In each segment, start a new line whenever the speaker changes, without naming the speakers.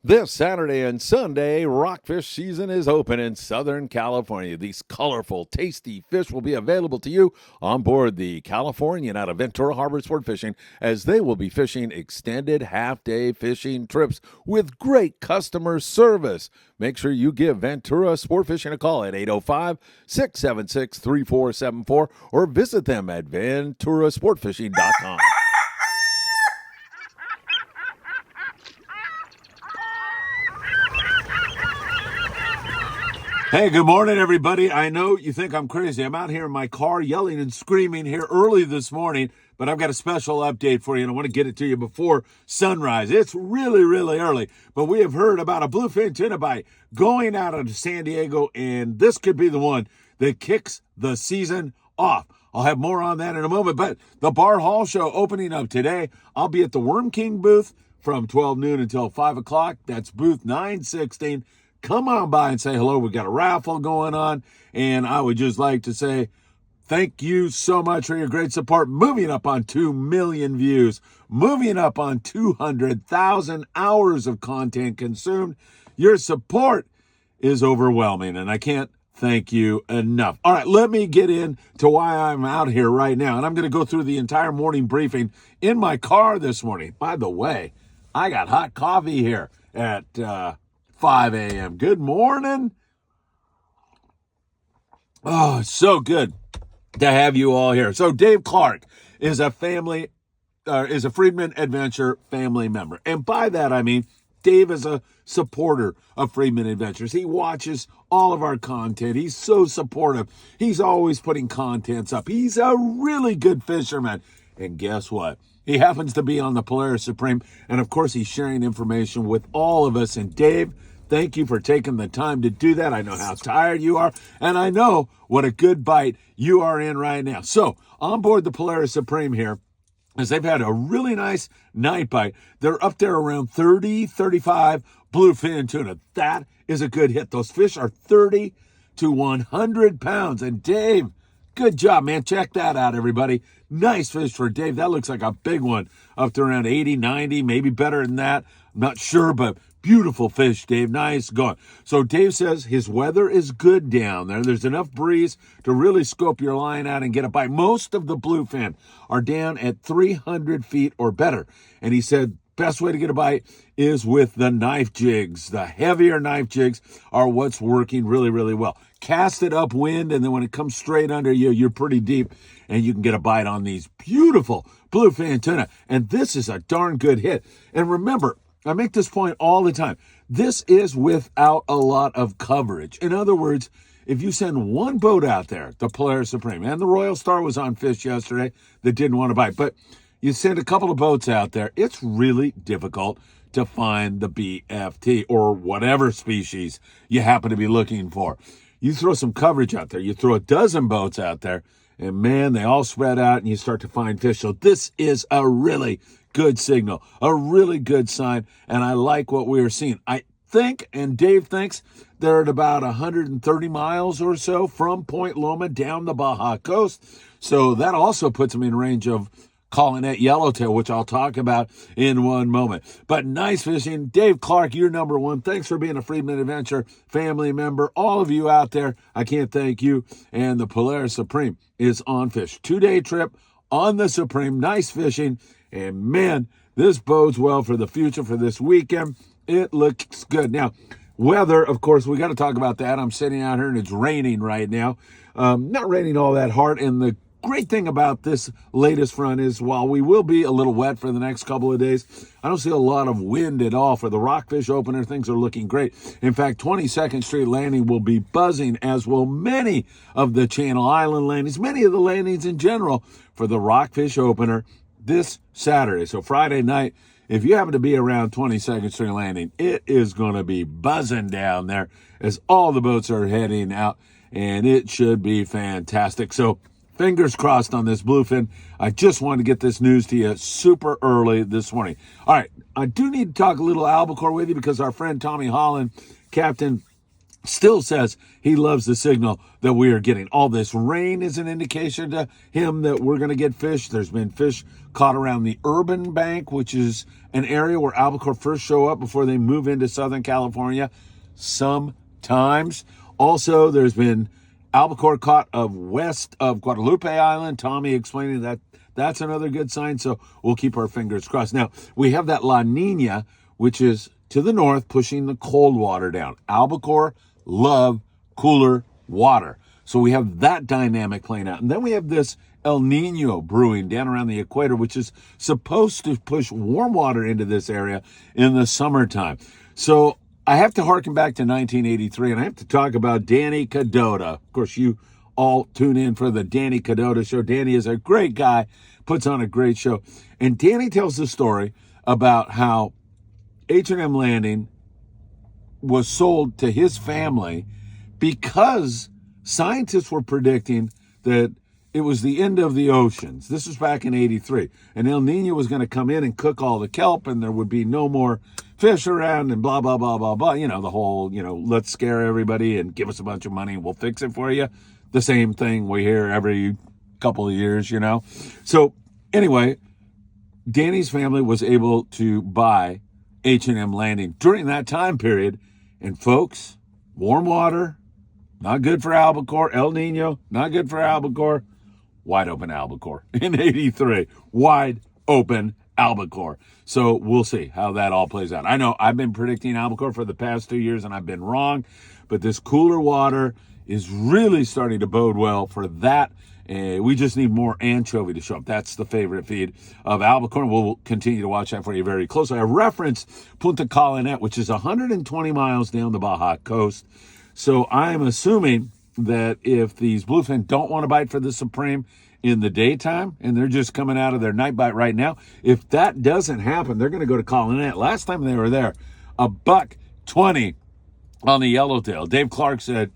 This Saturday and Sunday, rockfish season is open in Southern California. These colorful, tasty fish will be available to you on board the Californian out of Ventura Harbor Sport Fishing, as they will be fishing extended half-day fishing trips with great customer service. Make sure you give Ventura Sport Fishing a call at 805-676-3474 or visit them at venturasportfishing.com.
Hey, good morning, everybody. I know you think I'm crazy. I'm out here in my car yelling and screaming here early this morning, but I've got a special update for you, and I want to get it to you before sunrise. It's really, really early, but we have heard about a bluefin tuna bite going out of San Diego, and this could be the one that kicks the season off. I'll have more on that in a moment, but the Bart Hall show opening up today. I'll be at the Worm King booth from 12 noon until 5 o'clock. That's booth 916. Come on by and say hello. We've got a raffle going on, and I would just like to say thank you so much for your great support. Moving up on 2 million views, moving up on 200,000 hours of content consumed. Your support is overwhelming, and I can't thank you enough. All right, let me get into why I'm out here right now, and I'm going to go through the entire morning briefing in my car this morning. By the way, I got hot coffee here at 5 a.m. Good morning. Oh, so good to have you all here. So Dave Clark is a Friedman Adventure family member. And by that, I mean, Dave is a supporter of Friedman Adventures. He watches all of our content. He's so supportive. He's always putting contents up. He's a really good fisherman. And guess what? He happens to be on the Polaris Supreme. And of course, he's sharing information with all of us. And Dave, thank you for taking the time to do that. I know how tired you are, and I know what a good bite you are in right now. So, on board the Polaris Supreme here, as they've had a really nice night bite, they're up there around 30, 35 bluefin tuna. That is a good hit. Those fish are 30 to 100 pounds. And Dave, good job, man. Check that out, everybody. Nice fish for Dave. That looks like a big one, up to around 80, 90, maybe better than that. I'm not sure, but beautiful fish, Dave. Nice going. So Dave says his weather is good down there. There's enough breeze to really scope your line out and get a bite. Most of the bluefin are down at 300 feet or better. And he said best way to get a bite is with the knife jigs. The heavier knife jigs are what's working really, really well. Cast it upwind, and then when it comes straight under you, you're pretty deep, and you can get a bite on these beautiful bluefin tuna. And this is a darn good hit. And remember, I make this point all the time. This is without a lot of coverage. In other words, if you send one boat out there, the Polaris Supreme, and the Royal Star was on fish yesterday that didn't want to bite, but you send a couple of boats out there, it's really difficult to find the BFT or whatever species you happen to be looking for. You throw some coverage out there, you throw a dozen boats out there, and man, they all spread out and you start to find fish. So this is a really good signal, a really good sign, and I like what we are seeing. I think, and Dave thinks, they're at about 130 miles or so from Point Loma down the Baja coast. So that also puts them in range of calling that yellowtail, which I'll talk about in one moment. But nice fishing. Dave Clark, you're number one. Thanks for being a Friedman Adventure family member. All of you out there, I can't thank you. And the Polaris Supreme is on fish. 2-day trip on the Supreme. Nice fishing. And man, this bodes well for the future for this weekend. It looks good. Now, weather, of course, we got to talk about that. I'm sitting out here and it's raining right now. Not raining all that hard. And the great thing about this latest front is while we will be a little wet for the next couple of days, I don't see a lot of wind at all. For the Rockfish opener, things are looking great. In fact, 22nd Street Landing will be buzzing, as will many of the Channel Island landings, many of the landings in general for the Rockfish opener this Saturday. So Friday night, if you happen to be around 22nd Street Landing, it is going to be buzzing down there as all the boats are heading out, and it should be fantastic. So fingers crossed on this bluefin. I just wanted to get this news to you super early this morning. All right, I do need to talk a little albacore with you because our friend Tommy Holland, Captain still says he loves the signal that we are getting. All this rain is an indication to him that we're going to get fish. There's been fish caught around the urban bank, which is an area where albacore first show up before they move into Southern California sometimes. Also, there's been albacore caught west of Guadalupe Island. Tommy explaining that that's another good sign, so we'll keep our fingers crossed. Now, we have that La Nina, which is to the north, pushing the cold water down. Albacore love cooler water. So we have that dynamic playing out. And then we have this El Nino brewing down around the equator, which is supposed to push warm water into this area in the summertime. So I have to harken back to 1983, and I have to talk about Danny Cadota. Of course, you all tune in for the Danny Cadota show. Danny is a great guy, puts on a great show. And Danny tells the story about how H&M Landing was sold to his family because scientists were predicting that it was the end of the oceans. This was back in 83. And El Nino was going to come in and cook all the kelp, and there would be no more fish around and blah, blah, blah, blah, blah. You know, the whole, let's scare everybody and give us a bunch of money and we'll fix it for you. The same thing we hear every couple of years, So anyway, Danny's family was able to buy H&M Landing during that time period. And folks, warm water, not good for albacore. El Nino, not good for albacore. Wide open albacore in 83. Wide open albacore. So we'll see how that all plays out. I know I've been predicting albacore for the past 2 years and I've been wrong, but this cooler water is really starting to bode well for that. We just need more anchovy to show up. That's the favorite feed of albacore. We'll continue to watch that for you very closely. I referenced Punta Colinet, which is 120 miles down the Baja coast. So I'm assuming that if these bluefin don't want to bite for the Supreme in the daytime, and they're just coming out of their night bite right now, if that doesn't happen, they're going to go to Colinet. Last time they were there, $1.20 on the yellowtail. Dave Clark said,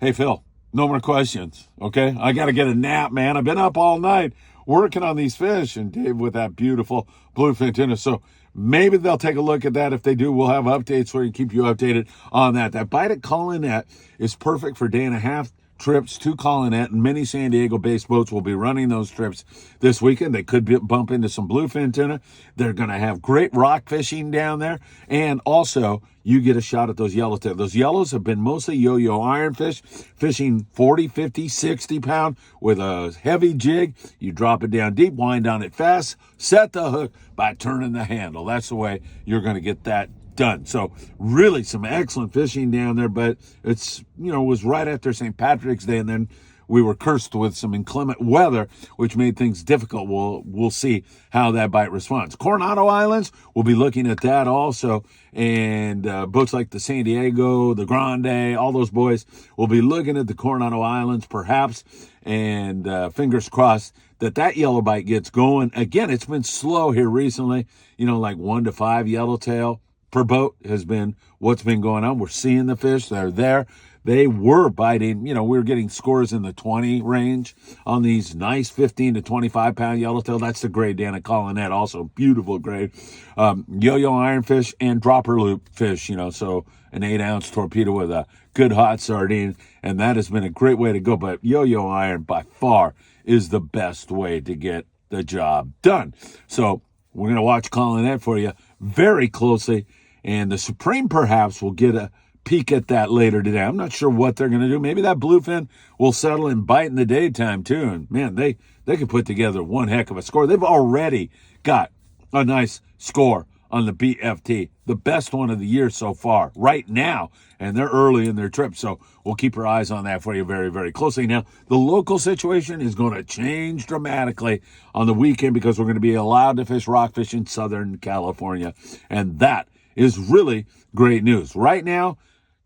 "Hey, Phil, no more questions, okay? I got to get a nap, man. I've been up all night working on these fish." And Dave with that beautiful bluefin tuna. So maybe they'll take a look at that. If they do, we'll have updates for you, keep you updated on that. That bite at Colinet is perfect for day and a half trips to Colinet, and many San Diego-based boats will be running those trips this weekend. They could bump into some bluefin tuna. They're going to have great rock fishing down there, and also you get a shot at those yellowtail. Those yellows have been mostly yo-yo ironfish, fishing 40, 50, 60 pound with a heavy jig. You drop it down deep, wind on it fast, set the hook by turning the handle. That's the way you're going to get that done. So really some excellent fishing down there, but it's, it was right after St. Patrick's Day, and then we were cursed with some inclement weather, which made things difficult. We'll see how that bite responds. Coronado Islands, we'll be looking at that also, and boats like the San Diego, the Grande, all those boys will be looking at the Coronado Islands perhaps, and fingers crossed that yellow bite gets going. Again, it's been slow here recently, like 1 to 5 yellowtail per boat has been what's been going on. We're seeing the fish. They're there. They were biting. We were getting scores in the 20 range on these nice 15 to 25 pound yellowtail. That's the grade down at Colinet. Also beautiful grade. Yo-yo ironfish and dropper loop fish, so an 8-ounce torpedo with a good hot sardine. And that has been a great way to go. But yo-yo iron by far is the best way to get the job done. So we're going to watch Colinet for you very closely. And the Supreme perhaps will get a peek at that later today. I'm not sure what they're going to do. Maybe that bluefin will settle and bite in the daytime too. And man, they could put together one heck of a score. They've already got a nice score on the BFT, the best one of the year so far right now. And they're early in their trip. So we'll keep our eyes on that for you very, very closely. Now, the local situation is going to change dramatically on the weekend because we're going to be allowed to fish rockfish in Southern California. And that is really great news. Right now,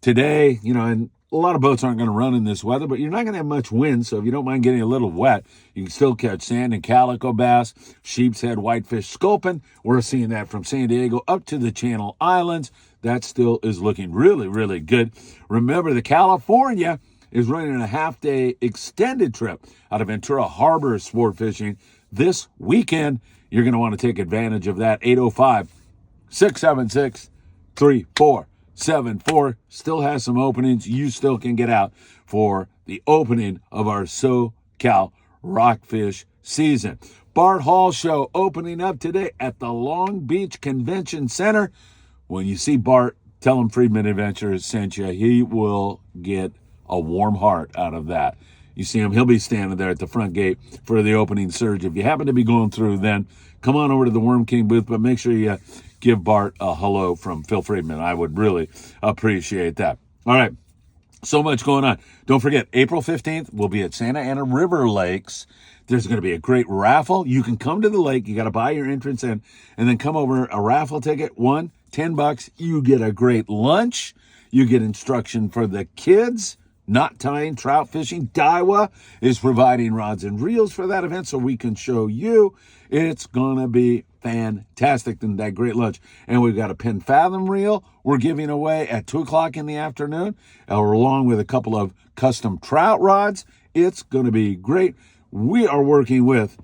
today, and a lot of boats aren't going to run in this weather, but you're not going to have much wind, so if you don't mind getting a little wet, you can still catch sand and calico bass, sheep's head, whitefish, sculpin. We're seeing that from San Diego up to the Channel Islands. That still is looking really, really good. Remember, the California is running a half-day extended trip out of Ventura Harbor sport fishing this weekend. You're going to want to take advantage of that. 805-676-34 2474 still has some openings. You still can get out for the opening of our SoCal Rockfish season. Bart Hall show opening up today at the Long Beach Convention Center. When you see Bart, tell him Friedman Adventures sent you. He will get a warm heart out of that. You see him, he'll be standing there at the front gate for the opening surge. If you happen to be going through, then come on over to the Worm King booth, but make sure you give Bart a hello from Phil Friedman. I would really appreciate that. All right, so much going on. Don't forget, April 15th, we'll be at Santa Ana River Lakes. There's going to be a great raffle. You can come to the lake. You got to buy your entrance in and then come over a raffle ticket. $10. You get a great lunch. You get instruction for the kids. Knot tying, trout fishing. Daiwa is providing rods and reels for that event so we can show you. It's going to be fantastic and that great lunch. And we've got a Penn Fathom reel we're giving away at 2 o'clock in the afternoon, along with a couple of custom trout rods. It's going to be great. We are working with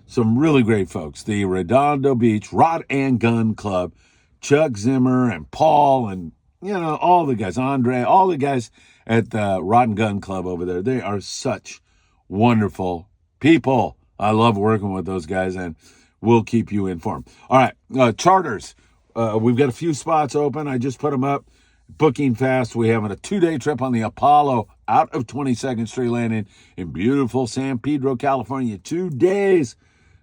some really great folks, the Redondo Beach Rod and Gun Club, Chuck Zimmer and Paul and, all the guys, Andre, all the guys at the Rod and Gun Club over there. They are such wonderful people. I love working with those guys, and we'll keep you informed. All right, charters. We've got a few spots open. I just put them up. Booking fast. We're having a 2-day trip on the Apollo out of 22nd Street Landing in beautiful San Pedro, California. 2 days.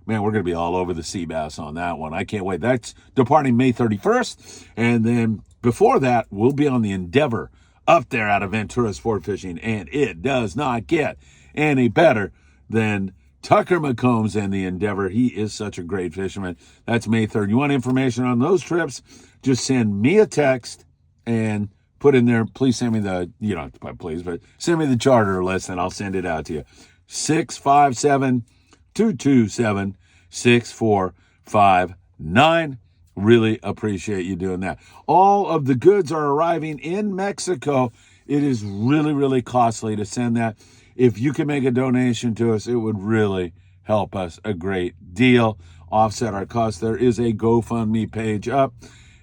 Man, we're going to be all over the sea bass on that one. I can't wait. That's departing May 31st. And then before that, we'll be on the Endeavor up there out of Ventura Sport Fishing. And it does not get any better than Tucker McCombs and the Endeavor. He is such a great fisherman. That's May 3rd. You want information on those trips? Just send me a text and put in there, please send me the, you don't have to please, but send me the charter list and I'll send it out to you. 657-227-6459. Really appreciate you doing that. All of the goods are arriving in Mexico. It is really, really costly to send that. If you can make a donation to us, it would really help us a great deal, offset our costs. There is a GoFundMe page up,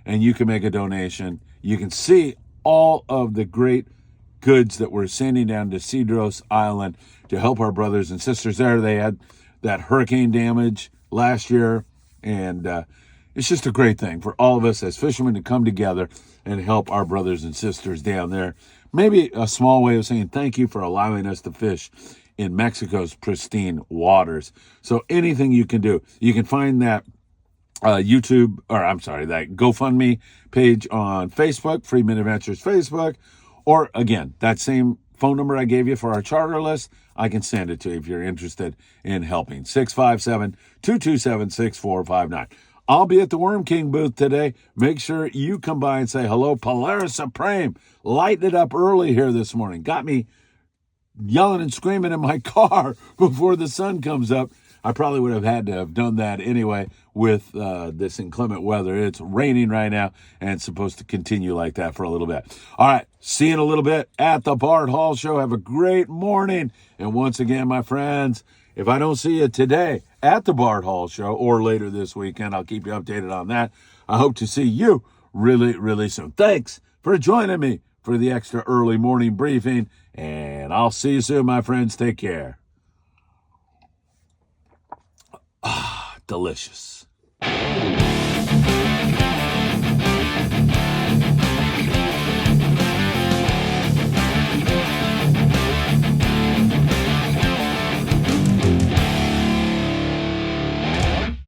and you can make a donation. You can see all of the great goods that we're sending down to Cedros Island to help our brothers and sisters there. They had that hurricane damage last year, and it's just a great thing for all of us as fishermen to come together and help our brothers and sisters down there. Maybe a small way of saying thank you for allowing us to fish in Mexico's pristine waters. So anything you can do, you can find that that GoFundMe page on Facebook, Friedman Adventures Facebook, or again, that same phone number I gave you for our charter list, I can send it to you if you're interested in helping. 657-227-6459. I'll be at the Worm King booth today. Make sure you come by and say hello. Polaris Supreme lighted it up early here this morning. Got me yelling and screaming in my car before the sun comes up. I probably would have had to have done that anyway with this inclement weather. It's raining right now and it's supposed to continue like that for a little bit. All right, see you in a little bit at the Bart Hall Show. Have a great morning. And once again, my friends, if I don't see you today at the Bart Hall Show or later this weekend, I'll keep you updated on that. I hope to see you really, really soon. Thanks for joining me for the extra early morning briefing, and I'll see you soon, my friends. Take care. Delicious.